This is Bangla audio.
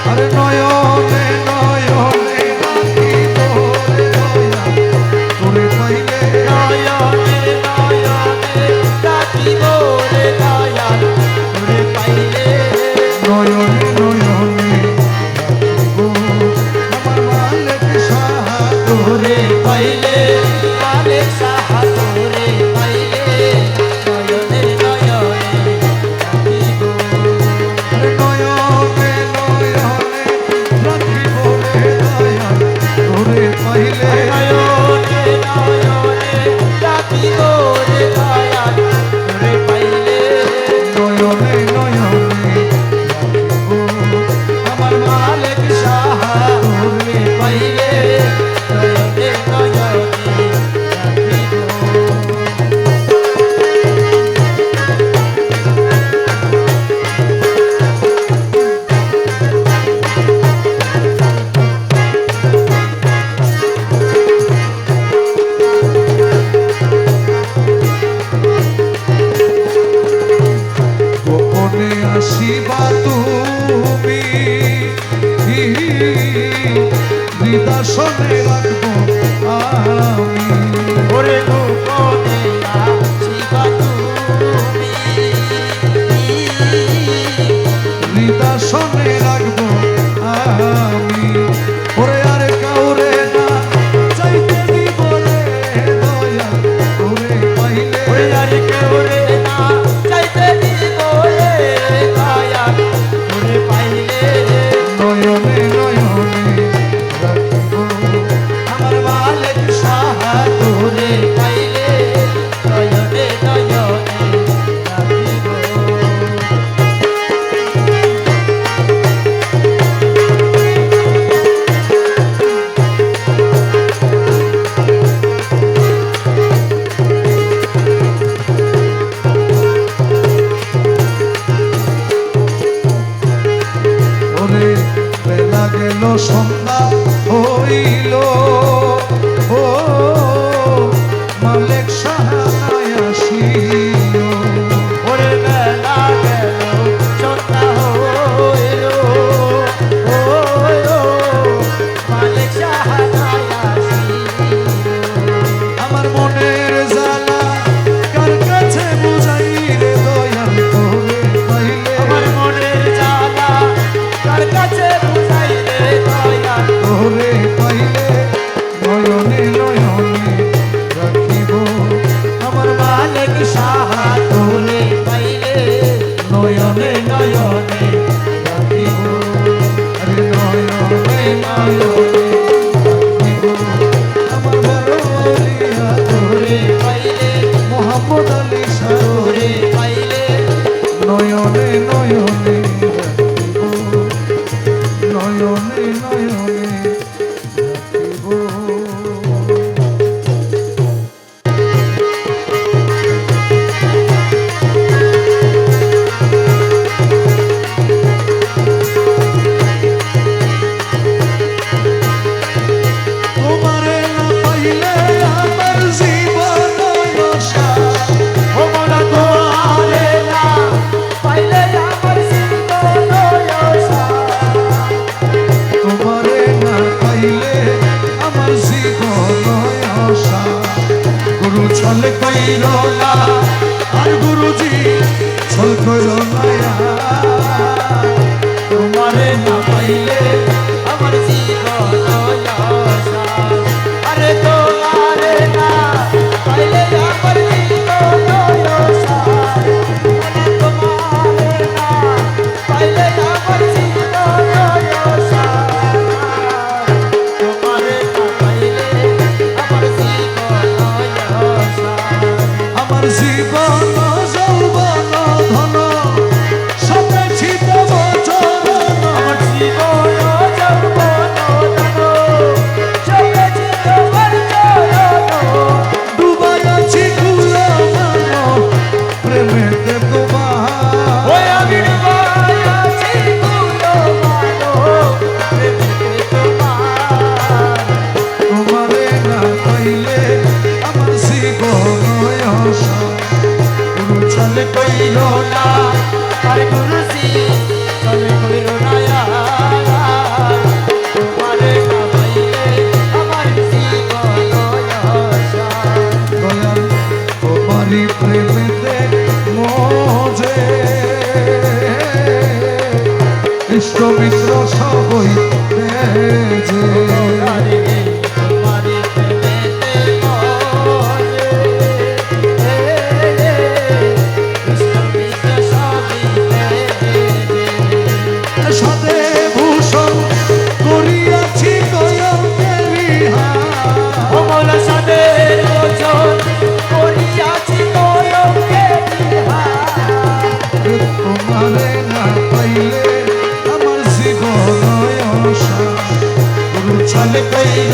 আরে নয়নে নয়নে রাখিব রে দয়া তোরে পাইলে নয়নে নয়নে রাখিব রে দয়া তোরে পাইলে নয়নে নয়নে রাখিব আমার মালিক সাহা তোরে পাইলে মালিক সাহা তোরে পাইলে নয়নে নয়নে রাখিব আরে নয়নে নয়নে রাখিব রে দয়া তোরে পাইলে নয়নে নয়নে রাখিব রে দয়া তোরে পাইলে নয়নে নয়নে রাখিব আমার মালিক সাহা তোরে পাইলে নয়নে নয়নে রাখিব গোপনে আসিবা তুমি হৃদয় রাখবো আমি ওরে গোপনে আসিবা তুমি হৃদয় রাখবো আমি ওরে আর কাউরে না চাইতে দিব রে দয়া তোরে পাইলে ওরে আর কেউ রে না চাইতে দিব রে দয়া তোরে পাইলে নয়নে নয়নে রাখিব আমার মালিক সাহা তোরে পাইলে নয়নে নয়নে রাখিব ওরে বেলা গেল সন্ধ্যা হইল ও মালিক সাহায় আসিল ওরে বেলা গেল সন্ধ্যা হইল ও মালিক সাহা আসিল আমার মনের জ্বালা কার কাছে বুঝাই রে দয়াল তোরে পাইলে আমার মনের জ্বালা কার কাছে বুঝাই রে দয়া তোরে পাইলে নয়নে নয়নে রাখিব আমার মালিক সাহা তোরে পাইলে নয়নে নয়নে রাখিব আরে নয়নে নয়নে রাখিব আমার বড় বলিয়া তোরে পাইলে মোহাম্মদ আলী সাহ তোরে পাইলে নয়নে নয়নে রাখিব নয়নে নয়নে রাখিব তোমারে না পাইলে আমার জীবন নশা ও মোরা তোমারে না পাইলে আমার জীবন আশা তোমারে না পাইলে আমার জীবন আশা গুরু ছল কইল না আর গুরুজি ছল কইল না তোমারে না পাইলে আমার জীবন আশা আরে তোমারে না পাইলে আমার জীবন আশা আরে তোমারে না পাইলে আমার জীবন আশা তোমারে না পাইলে আমার জীবন আশা আমার জীবন যৌবন ধন সবে ছিত বচন আমার জীবন যৌবন ধন সবে ছিত বচন ডুবাই আছি কুলা মান প্রেমেতে তোমার ওই আমি ডুবাই আছি কুলো মানো প্রেমেতে তোমার তোমারে না পাইলে আমার জীবন আশা গুরু ছল কইল না আর গুরুজি চলে কইরো না দুষ্ট মিত্র সবই যে তোমারি প্রেমেতে মরে কৃষ্ণ কৃষ্ণ সবই সাথে ভূষণ করিয়াছি কয়কের বিহার অমল সাদের বচন করিয়াছি কয়কে বিহার তোমারে না পাইলে আমার জীবন আশা গুরু ছালে কইল